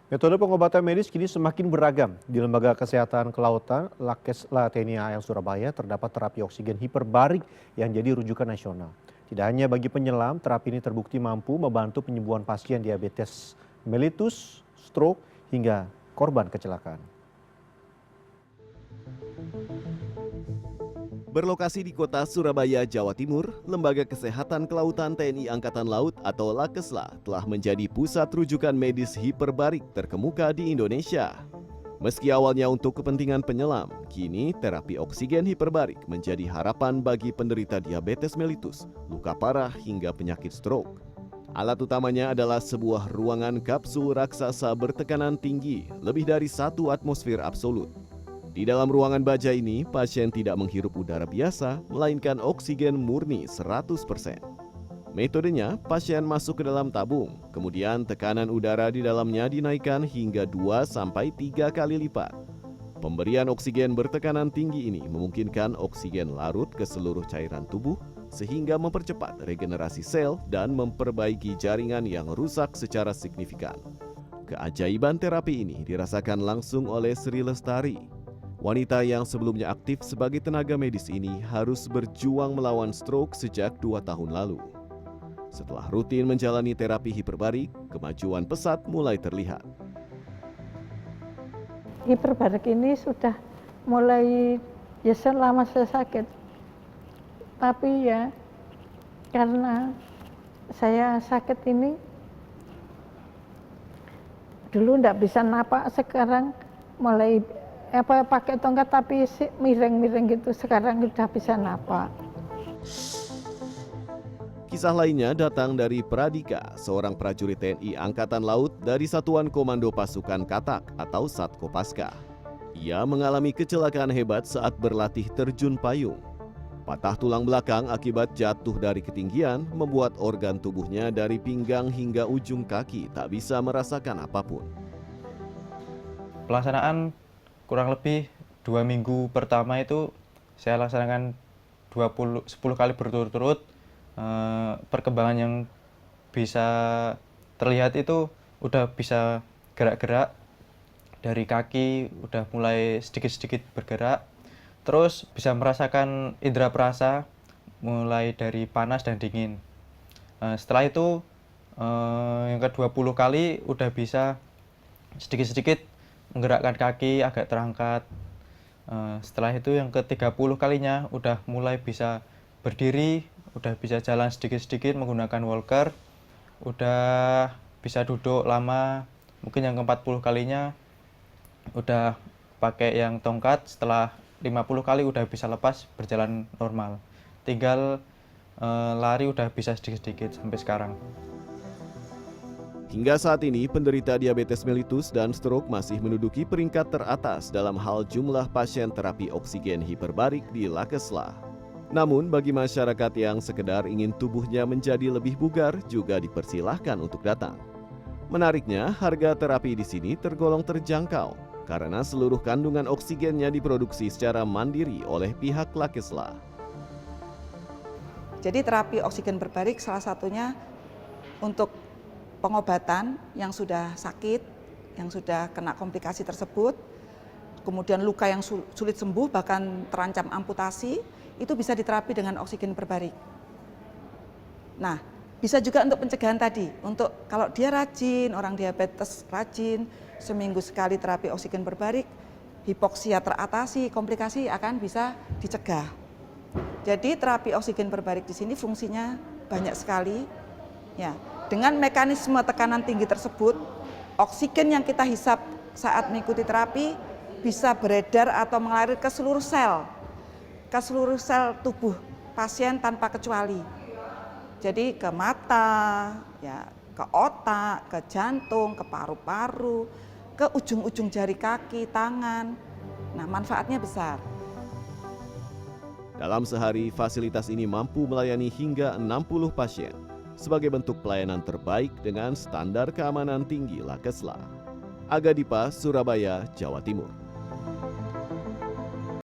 Metode pengobatan medis kini semakin beragam. Di Lembaga Kesehatan Kelautan Lakesla TNI AL Surabaya terdapat terapi oksigen hiperbarik yang jadi rujukan nasional. Tidak hanya bagi penyelam, terapi ini terbukti mampu membantu penyembuhan pasien diabetes mellitus, stroke, hingga korban kecelakaan. Berlokasi di kota Surabaya, Jawa Timur, Lembaga Kesehatan Kelautan TNI Angkatan Laut atau Lakesla telah menjadi pusat rujukan medis hiperbarik terkemuka di Indonesia. Meski awalnya untuk kepentingan penyelam, kini terapi oksigen hiperbarik menjadi harapan bagi penderita diabetes mellitus, luka parah hingga penyakit stroke. Alat utamanya adalah sebuah ruangan kapsul raksasa bertekanan tinggi, lebih dari 1 atmosfer absolut. Di dalam ruangan baja ini, pasien tidak menghirup udara biasa, melainkan oksigen murni 100%. Metodenya, pasien masuk ke dalam tabung, kemudian tekanan udara di dalamnya dinaikkan hingga 2-3 kali lipat. Pemberian oksigen bertekanan tinggi ini memungkinkan oksigen larut ke seluruh cairan tubuh, sehingga mempercepat regenerasi sel dan memperbaiki jaringan yang rusak secara signifikan. Keajaiban terapi ini dirasakan langsung oleh Sri Lestari. Wanita yang sebelumnya aktif sebagai tenaga medis ini harus berjuang melawan stroke sejak 2 tahun lalu. Setelah rutin menjalani terapi hiperbarik, kemajuan pesat mulai terlihat. Hiperbarik ini sudah mulai ya selama saya sakit. Tapi ya karena saya sakit ini dulu enggak bisa napak, sekarang mulai pakai tongkat tapi miring-miring gitu, sekarang udah bisa napak. Kisah lainnya datang dari Pradika, seorang prajurit TNI Angkatan Laut dari Satuan Komando Pasukan Katak atau Satkopaska. Ia mengalami kecelakaan hebat saat berlatih terjun payung. Patah tulang belakang akibat jatuh dari ketinggian membuat organ tubuhnya dari pinggang hingga ujung kaki tak bisa merasakan apapun. Pelaksanaan kurang lebih 2 minggu pertama itu saya laksanakan 10 kali berturut-turut. Perkembangan yang bisa terlihat itu udah bisa gerak-gerak dari kaki, udah mulai sedikit-sedikit bergerak, terus bisa merasakan indera perasa mulai dari panas dan dingin. Setelah itu yang ke-20 kali udah bisa sedikit-sedikit menggerakkan kaki agak terangkat. Setelah itu yang ke-30 kalinya udah mulai bisa berdiri, udah bisa jalan sedikit-sedikit menggunakan walker, udah bisa duduk lama. Mungkin yang ke-40 kalinya udah pakai yang tongkat, setelah 50 kali udah bisa lepas berjalan normal. Tinggal lari udah bisa sedikit-sedikit sampai sekarang. Hingga saat ini, penderita diabetes mellitus dan stroke masih menduduki peringkat teratas dalam hal jumlah pasien terapi oksigen hiperbarik di Lakesla. Namun, bagi masyarakat yang sekedar ingin tubuhnya menjadi lebih bugar juga dipersilahkan untuk datang. Menariknya, harga terapi di sini tergolong terjangkau karena seluruh kandungan oksigennya diproduksi secara mandiri oleh pihak Lakesla. Jadi terapi oksigen hiperbarik salah satunya untuk pengobatan yang sudah sakit, yang sudah kena komplikasi tersebut, kemudian luka yang sulit sembuh bahkan terancam amputasi, itu bisa diterapi dengan oksigen hiperbarik. Nah, bisa juga untuk pencegahan tadi, untuk kalau dia rajin, orang diabetes rajin, seminggu sekali terapi oksigen hiperbarik, hipoksia teratasi, komplikasi akan bisa dicegah. Jadi terapi oksigen hiperbarik di sini fungsinya banyak sekali, ya. Dengan mekanisme tekanan tinggi tersebut, oksigen yang kita hisap saat mengikuti terapi bisa beredar atau mengalir ke seluruh sel tubuh pasien tanpa kecuali. Jadi ke mata, ya, ke otak, ke jantung, ke paru-paru, ke ujung-ujung jari kaki, tangan. Nah, manfaatnya besar. Dalam sehari, fasilitas ini mampu melayani hingga 60 pasien. Sebagai bentuk pelayanan terbaik dengan standar keamanan tinggi Lakesla. Aga Dipa, Surabaya, Jawa Timur.